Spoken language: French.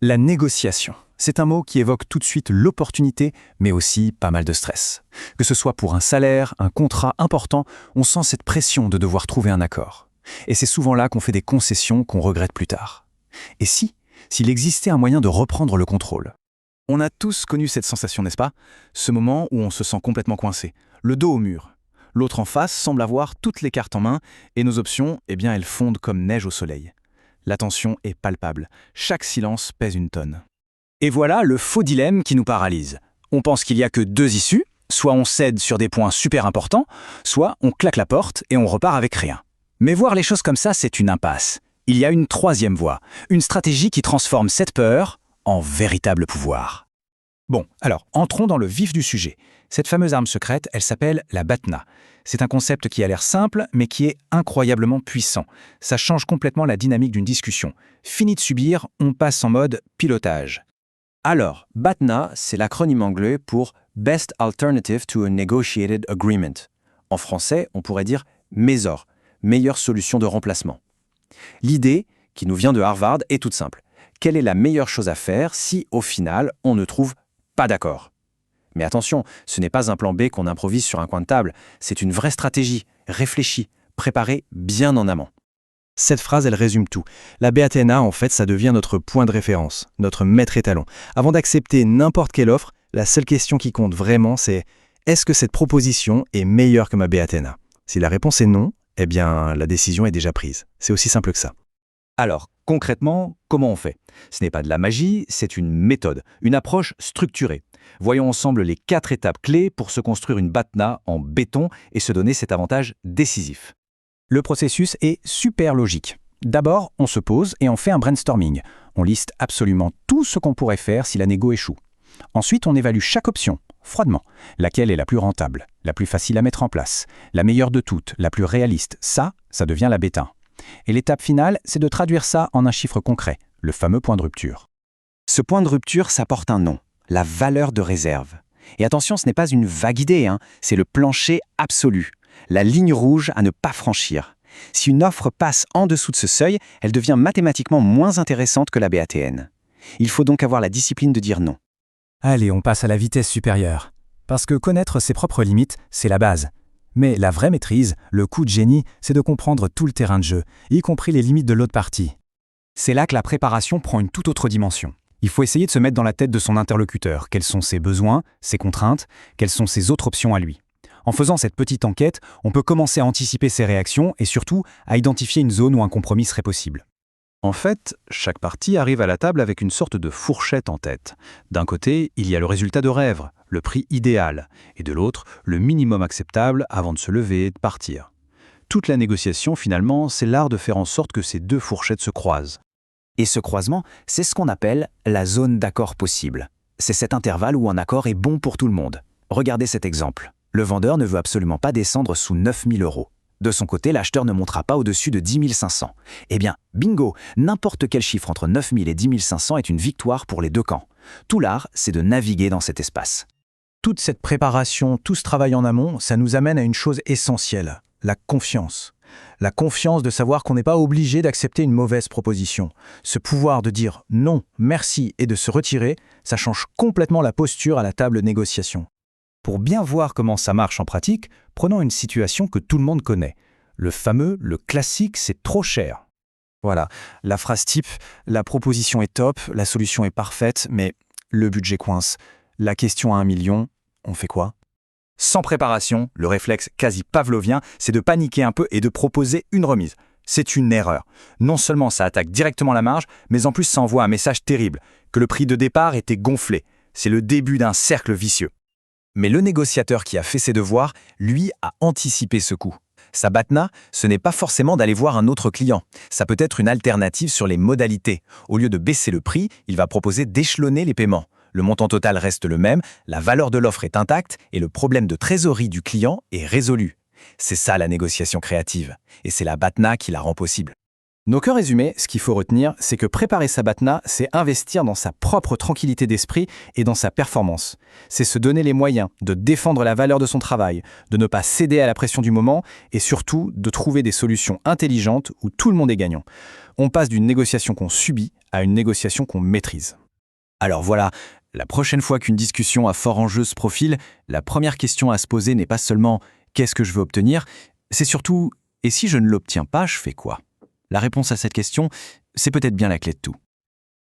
La négociation, c'est un mot qui évoque tout de suite l'opportunité, mais aussi pas mal de stress. Que ce soit pour un salaire, un contrat important, on sent cette pression de devoir trouver un accord. Et c'est souvent là qu'on fait des concessions qu'on regrette plus tard. Et s'il existait un moyen de reprendre le contrôle? On a tous connu cette sensation, n'est-ce pas? Ce moment où on se sent complètement coincé, le dos au mur. L'autre en face semble avoir toutes les cartes en main et nos options, elles fondent comme neige au soleil. La tension est palpable, chaque silence pèse une tonne. Et voilà le faux dilemme qui nous paralyse. On pense qu'il n'y a que deux issues, soit on cède sur des points super importants, soit on claque la porte et on repart avec rien. Mais voir les choses comme ça, c'est une impasse. Il y a une troisième voie, une stratégie qui transforme cette peur en véritable pouvoir. Bon, alors, entrons dans le vif du sujet. Cette fameuse arme secrète, elle s'appelle la BATNA. C'est un concept qui a l'air simple, mais qui est incroyablement puissant. Ça change complètement la dynamique d'une discussion. Fini de subir, on passe en mode pilotage. Alors, BATNA, c'est l'acronyme anglais pour Best Alternative to a Negotiated Agreement. En français, on pourrait dire MESOR, meilleure solution de remplacement. L'idée, qui nous vient de Harvard, est toute simple. Quelle est la meilleure chose à faire si, au final, on ne trouve pas d'accord? Mais attention, ce n'est pas un plan B qu'on improvise sur un coin de table, c'est une vraie stratégie, réfléchie, préparée bien en amont. Cette phrase, elle résume tout. La BATNA, en fait, ça devient notre point de référence, notre maître étalon. Avant d'accepter n'importe quelle offre, la seule question qui compte vraiment, c'est est-ce que cette proposition est meilleure que ma BATNA? Si la réponse est non, la décision est déjà prise. C'est aussi simple que ça. Alors, concrètement, comment on fait? Ce n'est pas de la magie, c'est une méthode, une approche structurée. Voyons ensemble les 4 étapes clés pour se construire une BATNA en béton et se donner cet avantage décisif. Le processus est super logique. D'abord, on se pose et on fait un brainstorming. On liste absolument tout ce qu'on pourrait faire si la négo échoue. Ensuite, on évalue chaque option, froidement. Laquelle est la plus rentable, la plus facile à mettre en place, la meilleure de toutes, la plus réaliste. Ça devient la bêta. Et l'étape finale, c'est de traduire ça en un chiffre concret, le fameux point de rupture. Ce point de rupture, ça porte un nom, la valeur de réserve. Et attention, ce n'est pas une vague idée, c'est le plancher absolu, la ligne rouge à ne pas franchir. Si une offre passe en dessous de ce seuil, elle devient mathématiquement moins intéressante que la BATN. Il faut donc avoir la discipline de dire non. Allez, on passe à la vitesse supérieure. Parce que connaître ses propres limites, c'est la base. Mais la vraie maîtrise, le coup de génie, c'est de comprendre tout le terrain de jeu, y compris les limites de l'autre partie. C'est là que la préparation prend une toute autre dimension. Il faut essayer de se mettre dans la tête de son interlocuteur. Quels sont ses besoins, ses contraintes, quelles sont ses autres options à lui. En faisant cette petite enquête, on peut commencer à anticiper ses réactions et surtout à identifier une zone où un compromis serait possible. En fait, chaque partie arrive à la table avec une sorte de fourchette en tête. D'un côté, il y a le résultat de rêve, le prix idéal, et de l'autre, le minimum acceptable avant de se lever et de partir. Toute la négociation, finalement, c'est l'art de faire en sorte que ces deux fourchettes se croisent. Et ce croisement, c'est ce qu'on appelle la zone d'accord possible. C'est cet intervalle où un accord est bon pour tout le monde. Regardez cet exemple. Le vendeur ne veut absolument pas descendre sous 9 000 €. De son côté, l'acheteur ne montera pas au-dessus de 10 500. Bingo, n'importe quel chiffre entre 9 000 et 10 500 est une victoire pour les deux camps. Tout l'art, c'est de naviguer dans cet espace. Toute cette préparation, tout ce travail en amont, ça nous amène à une chose essentielle, la confiance. La confiance de savoir qu'on n'est pas obligé d'accepter une mauvaise proposition. Ce pouvoir de dire non, merci et de se retirer, ça change complètement la posture à la table de négociation. Pour bien voir comment ça marche en pratique, prenons une situation que tout le monde connaît. Le classique, c'est trop cher. Voilà, la phrase type, la proposition est top, la solution est parfaite, mais le budget coince. La question à 1 million, on fait quoi? Sans préparation, le réflexe quasi pavlovien, c'est de paniquer un peu et de proposer une remise. C'est une erreur. Non seulement ça attaque directement la marge, mais en plus ça envoie un message terrible, que le prix de départ était gonflé. C'est le début d'un cercle vicieux. Mais le négociateur qui a fait ses devoirs, lui, a anticipé ce coup. Sa BATNA, ce n'est pas forcément d'aller voir un autre client. Ça peut être une alternative sur les modalités. Au lieu de baisser le prix, il va proposer d'échelonner les paiements. Le montant total reste le même, la valeur de l'offre est intacte et le problème de trésorerie du client est résolu. C'est ça la négociation créative. Et c'est la BATNA qui la rend possible. Donc en résumé, ce qu'il faut retenir, c'est que préparer sa BATNA, c'est investir dans sa propre tranquillité d'esprit et dans sa performance. C'est se donner les moyens de défendre la valeur de son travail, de ne pas céder à la pression du moment et surtout de trouver des solutions intelligentes où tout le monde est gagnant. On passe d'une négociation qu'on subit à une négociation qu'on maîtrise. Alors voilà, la prochaine fois qu'une discussion à fort enjeu se profile, la première question à se poser n'est pas seulement « qu'est-ce que je veux obtenir ?», c'est surtout « et si je ne l'obtiens pas, je fais quoi ?» La réponse à cette question, c'est peut-être bien la clé de tout.